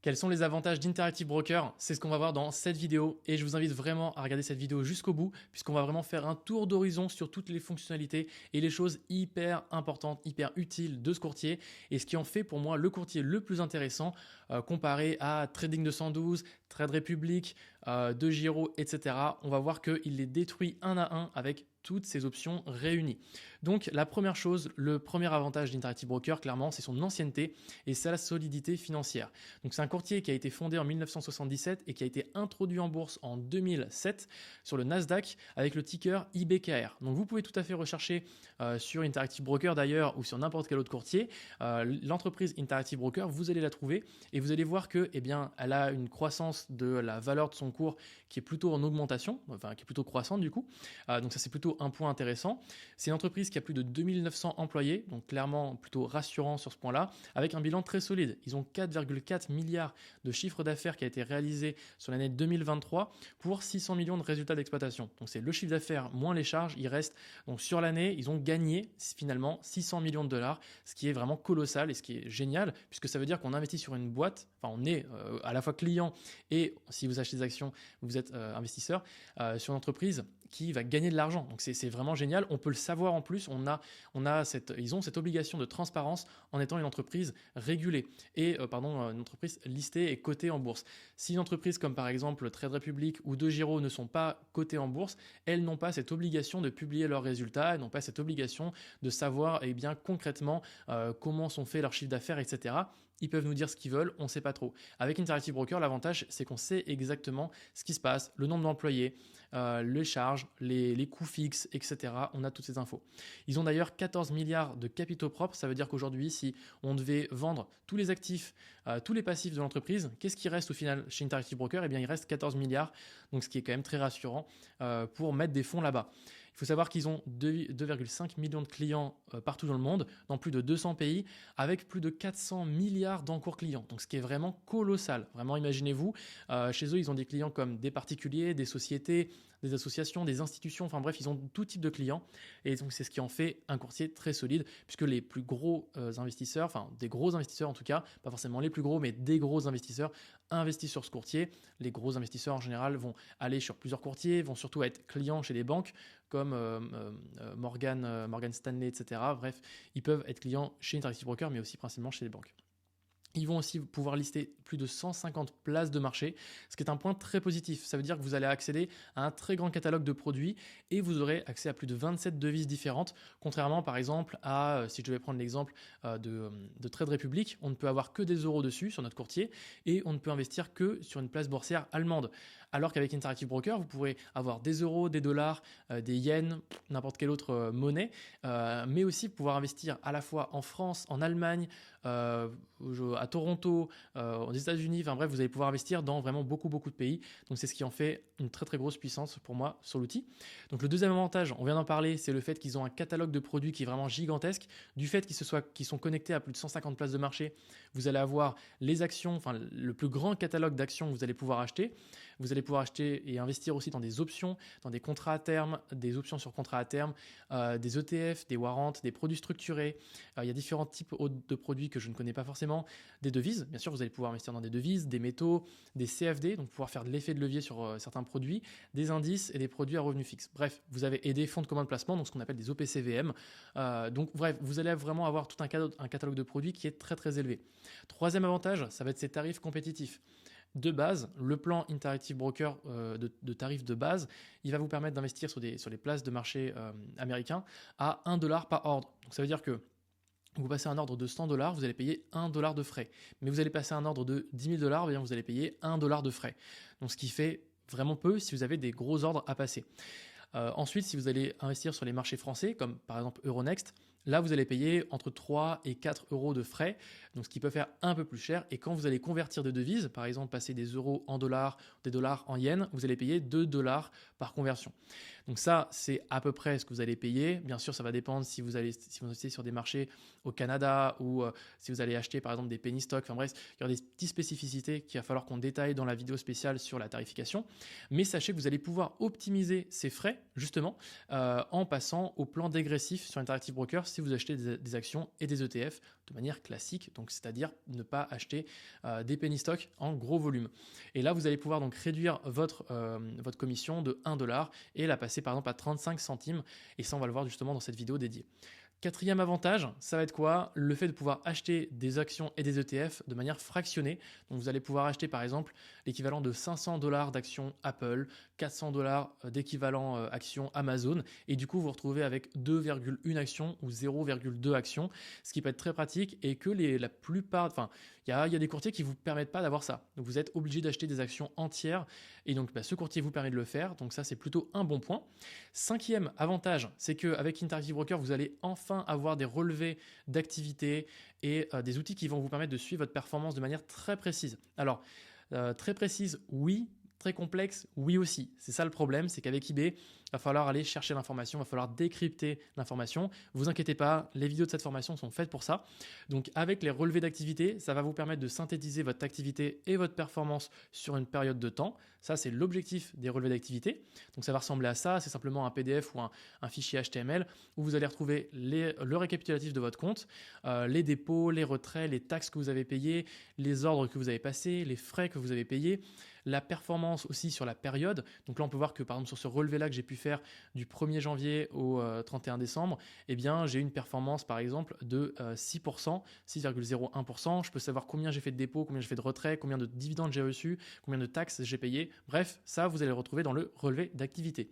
Quels sont les avantages d'Interactive Broker? C'est ce qu'on va voir dans cette vidéo et je vous invite vraiment à regarder cette vidéo jusqu'au bout puisqu'on va vraiment faire un tour d'horizon sur toutes les fonctionnalités et les choses hyper importantes, hyper utiles de ce courtier et ce qui en fait pour moi le courtier le plus intéressant comparé à Trading 212, Trade Republic, De Giro, etc. On va voir qu'il les détruit un à un avec toutes ces options réunies. Donc la première chose, le premier avantage d'Interactive Broker, clairement, c'est son ancienneté et sa solidité financière. Donc c'est un courtier qui a été fondé en 1977 et qui a été introduit en bourse en 2007 sur le Nasdaq avec le ticker IBKR. Donc vous pouvez tout à fait rechercher sur Interactive Broker d'ailleurs ou sur n'importe quel autre courtier l'entreprise Interactive Broker, vous allez la trouver et vous allez voir que elle a une croissance de la valeur de son cours qui est plutôt en augmentation, enfin qui est plutôt croissante du coup. Donc ça c'est plutôt un point intéressant. C'est une entreprise qui a plus de 2900 employés, donc clairement plutôt rassurant sur ce point-là, avec un bilan très solide. Ils ont 4,4 milliards de chiffre d'affaires qui a été réalisé sur l'année 2023 pour 600 millions de résultats d'exploitation. Donc c'est le chiffre d'affaires moins les charges. Il reste donc sur l'année, ils ont gagné finalement 600 millions de dollars, ce qui est vraiment colossal et ce qui est génial puisque ça veut dire qu'on investit sur une boîte, enfin on est à la fois client et si vous achetez des actions, vous êtes investisseur sur une entreprise qui va gagner de l'argent. Donc c'est vraiment génial. On peut le savoir en plus. Ils ont cette obligation de transparence en étant une entreprise régulée et une entreprise listée et cotée en bourse. Si une entreprise comme par exemple Trade Republic ou De Giro ne sont pas cotées en bourse, elles n'ont pas cette obligation de publier leurs résultats, elles n'ont pas cette obligation de savoir concrètement comment sont faits leurs chiffres d'affaires, etc. Ils peuvent nous dire ce qu'ils veulent, on ne sait pas trop. Avec Interactive Broker, l'avantage, c'est qu'on sait exactement ce qui se passe, le nombre d'employés, les charges, les coûts fixes, etc. On a toutes ces infos. Ils ont d'ailleurs 14 milliards de capitaux propres. Ça veut dire qu'aujourd'hui, si on devait vendre tous les actifs, tous les passifs de l'entreprise, qu'est-ce qui reste au final chez Interactive Broker? Eh bien, il reste 14 milliards, donc ce qui est quand même très rassurant pour mettre des fonds là-bas. Il faut savoir qu'ils ont 2,5 millions de clients partout dans le monde, dans plus de 200 pays, avec plus de 400 milliards d'encours clients. Donc, ce qui est vraiment colossal. Vraiment, imaginez-vous, chez eux, ils ont des clients comme des particuliers, des sociétés, des associations, des institutions. Enfin bref, ils ont tout type de clients. Et donc, c'est ce qui en fait un courtier très solide, puisque les plus gros investisseurs, enfin des gros investisseurs en tout cas, pas forcément les plus gros, mais des gros investisseurs investissent sur ce courtier. Les gros investisseurs en général vont aller sur plusieurs courtiers, vont surtout être clients chez des banques comme Morgan Stanley, etc. Bref, ils peuvent être clients chez Interactive Broker, mais aussi principalement chez les banques. Ils vont aussi pouvoir lister plus de 150 places de marché, ce qui est un point très positif. Ça veut dire que vous allez accéder à un très grand catalogue de produits et vous aurez accès à plus de 27 devises différentes, contrairement par exemple à, si je devais prendre l'exemple de Trade Republic, on ne peut avoir que des euros dessus sur notre courtier et on ne peut investir que sur une place boursière allemande. Alors qu'avec Interactive Broker, vous pourrez avoir des euros, des dollars, des yens, n'importe quelle autre monnaie, mais aussi pouvoir investir à la fois en France, en Allemagne, à Toronto, aux États-Unis, enfin bref, vous allez pouvoir investir dans vraiment beaucoup de pays. Donc c'est ce qui en fait une très très grosse puissance pour moi sur l'outil. Donc le deuxième avantage, on vient d'en parler, c'est le fait qu'ils ont un catalogue de produits qui est vraiment gigantesque. Du fait qu'ils sont connectés à plus de 150 places de marché, vous allez avoir les actions, enfin le plus grand catalogue d'actions que vous allez pouvoir acheter. Vous allez pouvoir acheter et investir aussi dans des options, dans des contrats à terme, des options sur contrats à terme, des ETF, des warrants, des produits structurés. Il y a différents types de produits que je ne connais pas forcément. Des devises, bien sûr, vous allez pouvoir investir dans des devises, des métaux, des CFD, donc pouvoir faire de l'effet de levier sur certains produits, des indices et des produits à revenus fixes. Bref, vous avez des fonds de commun de placement, donc ce qu'on appelle des OPCVM. Donc bref, vous allez vraiment avoir tout un catalogue de produits qui est très très élevé. Troisième avantage, ça va être ses tarifs compétitifs. De base, le plan Interactive Broker de tarifs de base, il va vous permettre d'investir sur les places de marché américains à $1 par ordre. Donc ça veut dire que vous passez un ordre de $100, vous allez payer $1 de frais. Mais vous allez passer un ordre de $10 000, vous allez payer $1 de frais. Donc ce qui fait vraiment peu si vous avez des gros ordres à passer. Ensuite, si vous allez investir sur les marchés français, comme par exemple Euronext, là vous allez payer entre 3 et 4 euros de frais, donc ce qui peut faire un peu plus cher. Et quand vous allez convertir de devises, par exemple passer des euros en dollars, des dollars en yens, vous allez payer $2 par conversion. Donc ça, c'est à peu près ce que vous allez payer. Bien sûr, ça va dépendre si vous investissez sur des marchés au Canada ou si vous allez acheter par exemple des penny stocks. Enfin bref, il y aura des petites spécificités qu'il va falloir qu'on détaille dans la vidéo spéciale sur la tarification. Mais sachez que vous allez pouvoir optimiser ces frais justement en passant au plan dégressif sur Interactive Broker si vous achetez des actions et des ETF de manière classique, donc c'est-à-dire ne pas acheter des penny stocks en gros volume. Et là, vous allez pouvoir donc réduire votre commission de 1$ et la passer par exemple à 35 centimes. Et ça, on va le voir justement dans cette vidéo dédiée. Quatrième avantage, ça va être quoi? Le fait de pouvoir acheter des actions et des ETF de manière fractionnée. Donc vous allez pouvoir acheter par exemple l'équivalent de 500$ d'actions Apple, 400$ d'équivalent actions Amazon, et du coup vous retrouvez avec 2,1 actions ou 0,2 actions, ce qui peut être très pratique et que la plupart, enfin il y a des courtiers qui ne vous permettent pas d'avoir ça. Donc vous êtes obligé d'acheter des actions entières et donc ce courtier vous permet de le faire. Donc ça, c'est plutôt un bon point. Cinquième avantage, c'est qu'avec Interactive Broker, vous allez enfin avoir des relevés d'activité et des outils qui vont vous permettre de suivre votre performance de manière très précise. Alors, très précise, oui. Très complexe, oui aussi. C'est ça le problème, c'est qu'avec eBay, il va falloir aller chercher l'information, il va falloir décrypter l'information. Vous inquiétez pas, les vidéos de cette formation sont faites pour ça. Donc avec les relevés d'activité, ça va vous permettre de synthétiser votre activité et votre performance sur une période de temps. Ça, c'est l'objectif des relevés d'activité. Donc ça va ressembler à ça, c'est simplement un PDF ou un fichier HTML où vous allez retrouver le récapitulatif de votre compte, les dépôts, les retraits, les taxes que vous avez payées, les ordres que vous avez passés, les frais que vous avez payés, la performance aussi sur la période. Donc là, on peut voir que par exemple sur ce relevé-là que j'ai pu faire du 1er janvier au 31 décembre, eh bien, j'ai eu une performance par exemple de 6%, 6,01%. Je peux savoir combien j'ai fait de dépôts, combien j'ai fait de retraits, combien de dividendes j'ai reçus, combien de taxes j'ai payé. Bref, ça, vous allez le retrouver dans le relevé d'activité.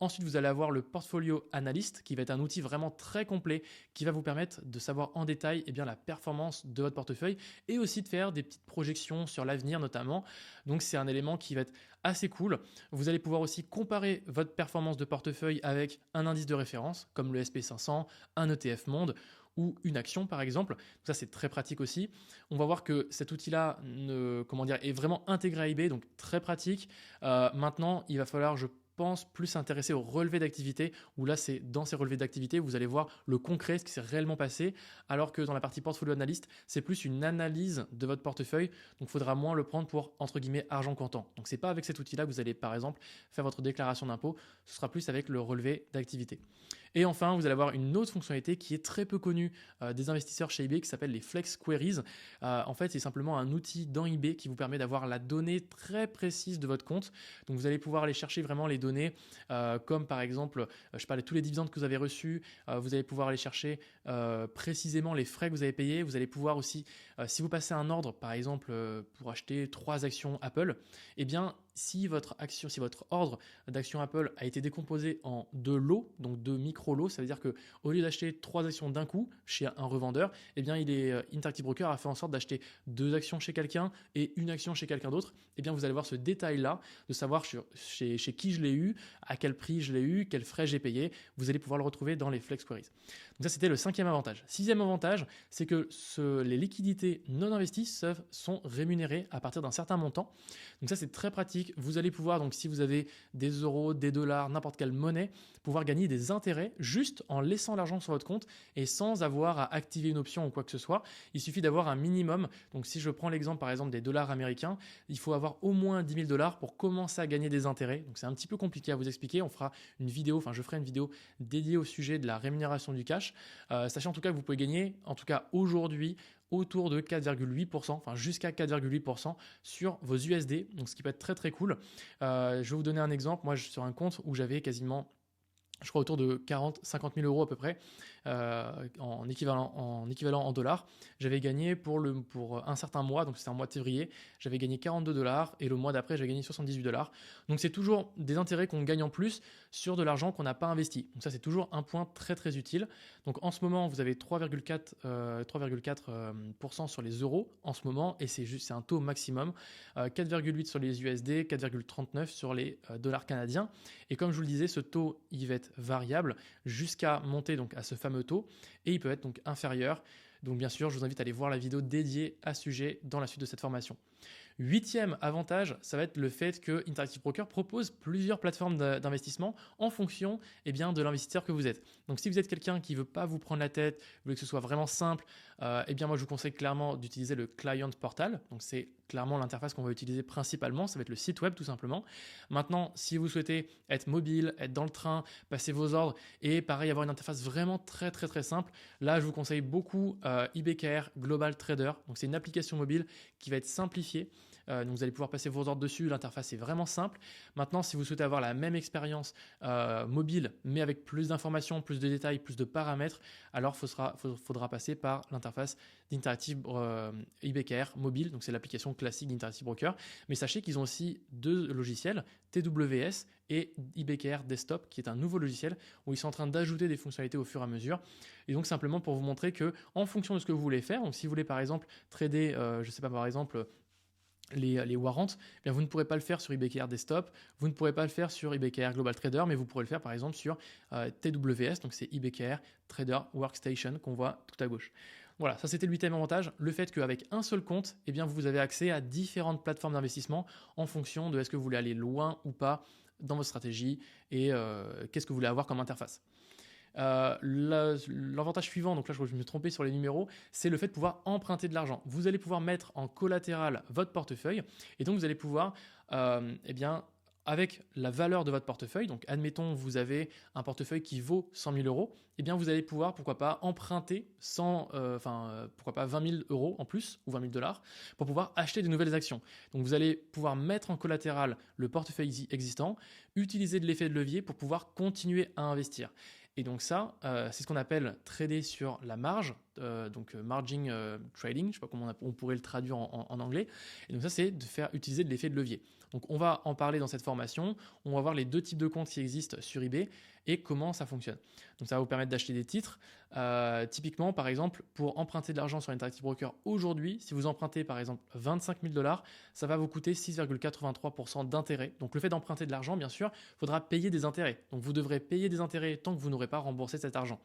Ensuite, vous allez avoir le Portfolio Analyst qui va être un outil vraiment très complet qui va vous permettre de savoir en détail la performance de votre portefeuille et aussi de faire des petites projections sur l'avenir notamment. Donc, c'est un élément qui va être assez cool. Vous allez pouvoir aussi comparer votre performance de portefeuille avec un indice de référence comme le SP500, un ETF Monde ou une action par exemple. Donc ça, c'est très pratique aussi. On va voir que cet outil-là est vraiment intégré à eBay, donc très pratique. Maintenant, il va falloir, je pense, plus s'intéresser aux relevés d'activité, où là, c'est dans ces relevés d'activité, vous allez voir le concret, ce qui s'est réellement passé, alors que dans la partie portfolio analyste, c'est plus une analyse de votre portefeuille, donc il faudra moins le prendre pour, entre guillemets, argent comptant. Donc, c'est pas avec cet outil-là que vous allez, par exemple, faire votre déclaration d'impôt, ce sera plus avec le relevé d'activité. Et enfin, vous allez avoir une autre fonctionnalité qui est très peu connue des investisseurs chez eBay qui s'appelle les Flex Queries. En fait, c'est simplement un outil dans eBay qui vous permet d'avoir la donnée très précise de votre compte. Donc, vous allez pouvoir aller chercher vraiment les données comme par exemple, je parlais de tous les dividendes que vous avez reçus. Vous allez pouvoir aller chercher précisément les frais que vous avez payés. Vous allez pouvoir aussi, si vous passez un ordre, par exemple, pour acheter 3 actions Apple, eh bien, si votre ordre d'action Apple a été décomposé en 2 lots, donc 2 micro-lots, ça veut dire que au lieu d'acheter 3 actions d'un coup chez un revendeur, eh bien Interactive Broker a fait en sorte d'acheter 2 actions chez quelqu'un et une action chez quelqu'un d'autre. Eh bien, vous allez voir ce détail-là de savoir chez qui je l'ai eu, à quel prix je l'ai eu, quels frais j'ai payé. Vous allez pouvoir le retrouver dans les Flex Queries. Donc ça, c'était le 5e avantage. 6e avantage, c'est que les liquidités non investies sont rémunérées à partir d'un certain montant. Donc ça, c'est très pratique. Vous allez pouvoir, donc si vous avez des euros, des dollars, n'importe quelle monnaie, pouvoir gagner des intérêts juste en laissant l'argent sur votre compte et sans avoir à activer une option ou quoi que ce soit. Il suffit d'avoir un minimum. Donc si je prends l'exemple par exemple des dollars américains, il faut avoir au moins 10 000 $ pour commencer à gagner des intérêts. Donc c'est un petit peu compliqué à vous expliquer. Je ferai une vidéo dédiée au sujet de la rémunération du cash. Sachez en tout cas que vous pouvez gagner, en tout cas aujourd'hui, autour de 4,8%, enfin jusqu'à 4,8% sur vos USD, donc ce qui peut être très très cool. Je vais vous donner un exemple. Moi, je suis sur un compte où j'avais quasiment, je crois, autour de 50 000 € à peu près en équivalent en dollars. J'avais gagné pour un certain mois, donc c'était un mois de février, j'avais gagné 42 $ et le mois d'après, j'ai gagné 78 $. Donc c'est toujours des intérêts qu'on gagne en plus sur de l'argent qu'on n'a pas investi. Donc ça, c'est toujours un point très très utile. Donc en ce moment, vous avez 3,4% sur les euros en ce moment et c'est un taux maximum. 4,8 sur les USD, 4,39 sur les dollars canadiens. Et comme je vous le disais, ce taux, il va être variable jusqu'à monter donc à ce fameux taux et il peut être donc inférieur. Donc bien sûr, je vous invite à aller voir la vidéo dédiée à ce sujet dans la suite de cette formation. 8e avantage, ça va être le fait que Interactive Broker propose plusieurs plateformes d'investissement en fonction de l'investisseur que vous êtes. Donc si vous êtes quelqu'un qui ne veut pas vous prendre la tête, vous voulez que ce soit vraiment simple, moi je vous conseille clairement d'utiliser le Client Portal. Donc c'est clairement l'interface qu'on va utiliser principalement, ça va être le site web tout simplement. Maintenant, si vous souhaitez être mobile, être dans le train, passer vos ordres et pareil avoir une interface vraiment très très très simple, là je vous conseille beaucoup IBKR Global Trader. Donc c'est une application mobile qui va être simplifiée. Donc vous allez pouvoir passer vos ordres dessus, l'interface est vraiment simple. Maintenant, si vous souhaitez avoir la même expérience mobile, mais avec plus d'informations, plus de détails, plus de paramètres, alors faudra passer par l'interface d'Interactive IBKR mobile. Donc c'est l'application classique d'Interactive Broker. Mais sachez qu'ils ont aussi deux logiciels, TWS et IBKR Desktop, qui est un nouveau logiciel où ils sont en train d'ajouter des fonctionnalités au fur et à mesure. Et donc simplement pour vous montrer que en fonction de ce que vous voulez faire, donc si vous voulez par exemple trader, je sais pas par exemple les warrants, eh bien vous ne pourrez pas le faire sur IBKR Desktop, vous ne pourrez pas le faire sur IBKR Global Trader, mais vous pourrez le faire par exemple sur TWS, donc c'est IBKR Trader Workstation qu'on voit tout à gauche. Voilà, ça c'était le 8e avantage, le fait qu'avec un seul compte, eh bien vous avez accès à différentes plateformes d'investissement en fonction de est-ce que vous voulez aller loin ou pas dans votre stratégie et qu'est-ce que vous voulez avoir comme interface. L'avantage suivant, donc là je me suis trompé sur les numéros, c'est le fait de pouvoir emprunter de l'argent. Vous allez pouvoir mettre en collatéral votre portefeuille et donc vous allez pouvoir, eh bien, avec la valeur de votre portefeuille, donc admettons vous avez un portefeuille qui vaut 100 000 euros, eh bien vous allez pouvoir, pourquoi pas, emprunter pourquoi pas 20 000 euros en plus ou 20 000 dollars pour pouvoir acheter de nouvelles actions. Donc vous allez pouvoir mettre en collatéral le portefeuille existant, utiliser de l'effet de levier pour pouvoir continuer à investir. Et donc ça, c'est ce qu'on appelle trader sur la marge, donc margin trading, je ne sais pas comment on pourrait le traduire en anglais. Et donc ça, c'est de faire utiliser de l'effet de levier. Donc on va en parler dans cette formation, on va voir les deux types de comptes qui existent sur eBay et comment ça fonctionne. Donc ça va vous permettre d'acheter des titres. Typiquement, par exemple, pour emprunter de l'argent sur Interactive Broker aujourd'hui, si vous empruntez par exemple 25 000 $, ça va vous coûter 6,83% d'intérêt. Donc le fait d'emprunter de l'argent, bien sûr, il faudra payer des intérêts. Donc vous devrez payer des intérêts tant que vous n'aurez pas remboursé cet argent.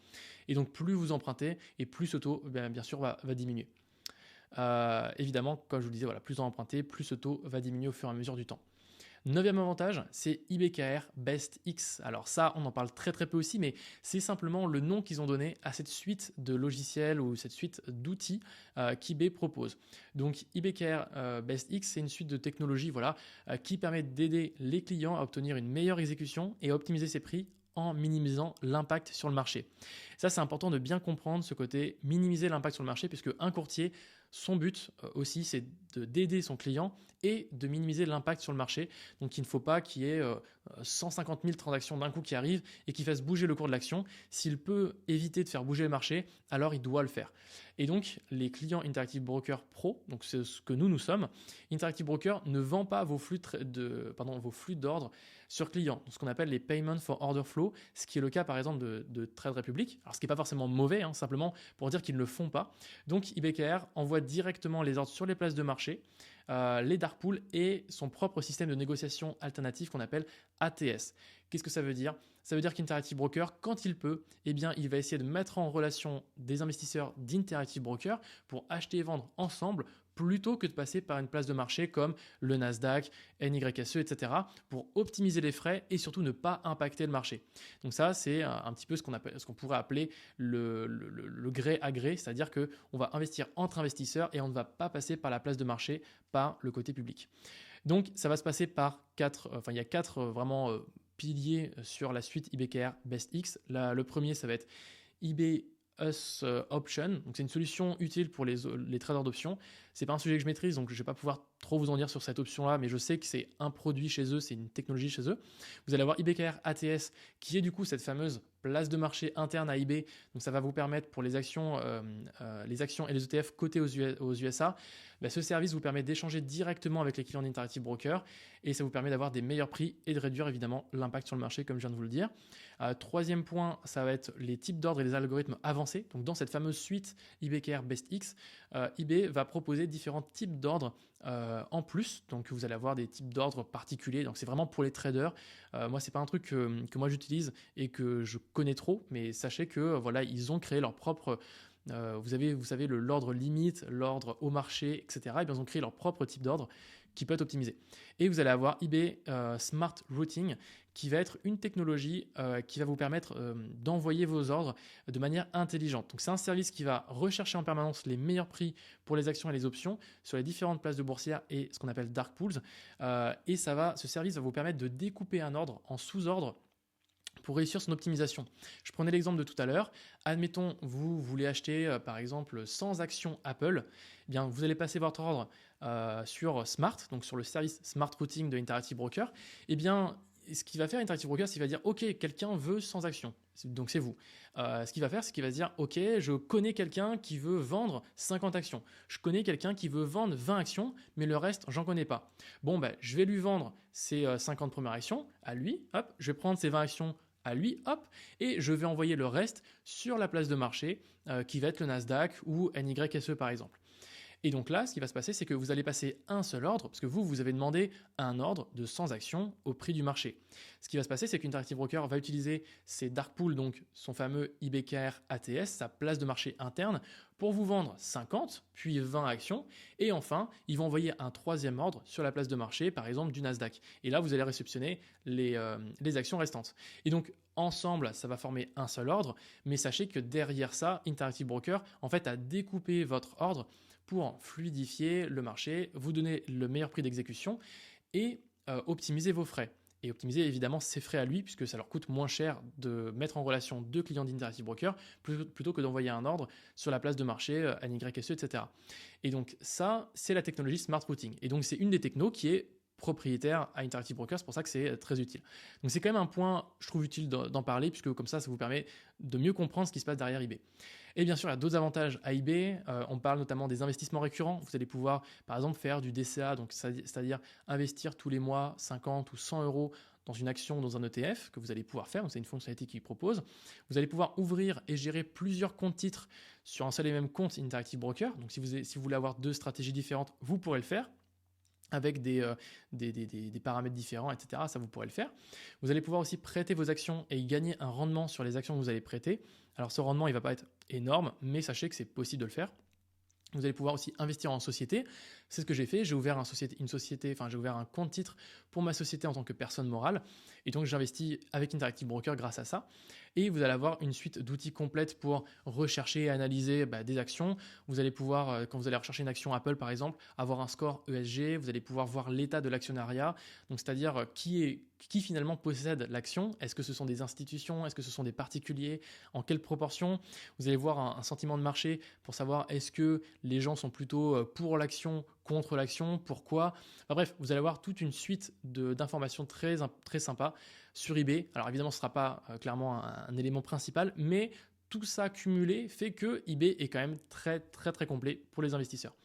Et donc plus vous empruntez et plus ce taux, bien sûr, va diminuer. Évidemment, comme je vous le disais, voilà, plus on empruntez, plus ce taux va diminuer au fur et à mesure du temps. 9e avantage, c'est IBKR Best X. Alors ça, on en parle très très peu aussi, mais c'est simplement le nom qu'ils ont donné à cette suite de logiciels ou cette suite d'outils qu'eBay propose. Donc IBKR Best X, c'est une suite de technologies qui permet d'aider les clients à obtenir une meilleure exécution et à optimiser ses prix en minimisant l'impact sur le marché. Ça, c'est important de bien comprendre ce côté minimiser l'impact sur le marché, puisque un courtier, son but aussi, c'est d'aider son client et de minimiser l'impact sur le marché. Donc, il ne faut pas qu'il y ait 150 000 transactions d'un coup qui arrivent et qui fassent bouger le cours de l'action. S'il peut éviter de faire bouger le marché, alors il doit le faire. Et donc, les clients Interactive Broker Pro, donc c'est ce que nous sommes, Interactive Broker ne vend pas vos flux d'ordre sur client, ce qu'on appelle les Payment for Order Flow, ce qui est le cas par exemple de Trade Republic. Alors, ce qui n'est pas forcément mauvais, simplement pour dire qu'ils ne le font pas. Donc, IBKR envoie directement les ordres sur les places de marché, les dark pools et son propre système de négociation alternatif qu'on appelle ATS. Qu'est-ce que ça veut dire ? Ça veut dire qu'Interactive Broker, quand il peut, il va essayer de mettre en relation des investisseurs d'Interactive Broker pour acheter et vendre ensemble plutôt que de passer par une place de marché comme le Nasdaq, NYSE, etc. pour optimiser les frais et surtout ne pas impacter le marché. Donc ça, c'est un petit peu ce qu'on pourrait appeler le gré à gré, c'est-à-dire qu'on va investir entre investisseurs et on ne va pas passer par la place de marché, par le côté public. Donc ça va se passer par il y a quatre vraiment piliers sur la suite IBKR Best X. Le premier, ça va être eBay Us Option. Donc c'est une solution utile pour les traders d'options. C'est pas un sujet que je maîtrise, donc je vais pas pouvoir trop vous en dire sur cette option-là, mais je sais que c'est un produit chez eux, c'est une technologie chez eux. Vous allez avoir IBKR ATS, qui est du coup cette fameuse place de marché interne à eBay. Donc ça va vous permettre pour les actions et les ETF cotés aux USA, ce service vous permet d'échanger directement avec les clients d'Interactive Broker et ça vous permet d'avoir des meilleurs prix et de réduire évidemment l'impact sur le marché, comme je viens de vous le dire. Troisième point, ça va être les types d'ordres et les algorithmes avancés. Donc dans cette fameuse suite IBKR Best X, eBay va proposer différents types d'ordres en plus. Donc vous allez avoir des types d'ordres particuliers. Donc c'est vraiment pour les traders. Moi, c'est pas un truc que moi j'utilise et que je connais trop, mais sachez que ils ont créé leur propre vous savez, l'ordre limite, l'ordre au marché, etc. Et bien, ils ont créé leur propre type d'ordre qui peut être optimisé. Et vous allez avoir eBay Smart Routing, qui va être une technologie qui va vous permettre d'envoyer vos ordres de manière intelligente. Donc c'est un service qui va rechercher en permanence les meilleurs prix pour les actions et les options sur les différentes places de boursières et ce qu'on appelle dark pools. Et ce service va vous permettre de découper un ordre en sous-ordres pour réussir son optimisation. Je prenais l'exemple de tout à l'heure. Admettons, vous voulez acheter par exemple 100 actions Apple. Eh bien, vous allez passer votre ordre sur Smart, donc sur le service Smart Routing de Interactive Broker. Eh bien, ce qu'il va faire Interactive Broker, c'est qu'il va dire OK, quelqu'un veut 100 actions. Donc c'est vous. Ce qu'il va faire, c'est qu'il va se dire OK, je connais quelqu'un qui veut vendre 50 actions. Je connais quelqu'un qui veut vendre 20 actions, mais le reste, j'en connais pas. Bon, ben, je vais lui vendre ces 50 premières actions à lui. Hop, je vais prendre ces 20 actions à lui, hop, et je vais envoyer le reste sur la place de marché qui va être le Nasdaq ou NYSE par exemple. Et donc là, ce qui va se passer, c'est que vous allez passer un seul ordre, parce que vous avez demandé un ordre de 100 actions au prix du marché. Ce qui va se passer, c'est qu'Interactive Broker va utiliser ses dark pools, donc son fameux IBKR ATS, sa place de marché interne, pour vous vendre 50, puis 20 actions. Et enfin, ils vont envoyer un troisième ordre sur la place de marché, par exemple du Nasdaq. Et là, vous allez réceptionner les actions restantes. Et donc, ensemble, ça va former un seul ordre, mais sachez que derrière ça, Interactive Broker, en fait, a découpé votre ordre pour fluidifier le marché, vous donner le meilleur prix d'exécution et optimiser vos frais. Et optimiser évidemment ses frais à lui, puisque ça leur coûte moins cher de mettre en relation deux clients d'Interactive Broker plutôt que d'envoyer un ordre sur la place de marché, NYSE, etc. Et donc ça, c'est la technologie Smart Routing. Et donc c'est une des technos qui est propriétaire à Interactive Broker, c'est pour ça que c'est très utile. Donc c'est quand même un point, je trouve utile d'en parler, puisque comme ça vous permet de mieux comprendre ce qui se passe derrière eBay. Et bien sûr, il y a d'autres avantages à eBay. On parle notamment des investissements récurrents. Vous allez pouvoir, par exemple, faire du DCA, donc c'est-à-dire investir tous les mois 50 ou 100 euros dans une action, dans un ETF, que vous allez pouvoir faire. Donc, c'est une fonctionnalité qu'ils proposent. Vous allez pouvoir ouvrir et gérer plusieurs comptes titres sur un seul et même compte Interactive Broker. Donc, si vous voulez avoir deux stratégies différentes, vous pourrez le faire avec des paramètres différents, etc. Ça, vous pourrez le faire. Vous allez pouvoir aussi prêter vos actions et y gagner un rendement sur les actions que vous allez prêter. Alors, ce rendement, il ne va pas être énorme, mais sachez que c'est possible de le faire. Vous allez pouvoir aussi investir en société. C'est ce que j'ai fait. J'ai ouvert j'ai ouvert un compte titre pour ma société en tant que personne morale. Et donc, j'investis avec Interactive Broker grâce à ça. Et vous allez avoir une suite d'outils complète pour rechercher et analyser des actions. Vous allez pouvoir, quand vous allez rechercher une action Apple par exemple, avoir un score ESG. Vous allez pouvoir voir l'état de l'actionnariat. Donc, c'est-à-dire qui finalement possède l'action. Est-ce que ce sont des institutions? Est-ce que ce sont des particuliers? En quelle proportion? Vous allez voir un sentiment de marché pour savoir est-ce que les gens sont plutôt pour l'action, contre l'action, pourquoi. Enfin, bref, vous allez avoir toute une suite d'informations très, très sympa sur eBay. Alors évidemment, ce ne sera pas clairement un élément principal, mais tout ça cumulé fait que eBay est quand même très, très, très complet pour les investisseurs.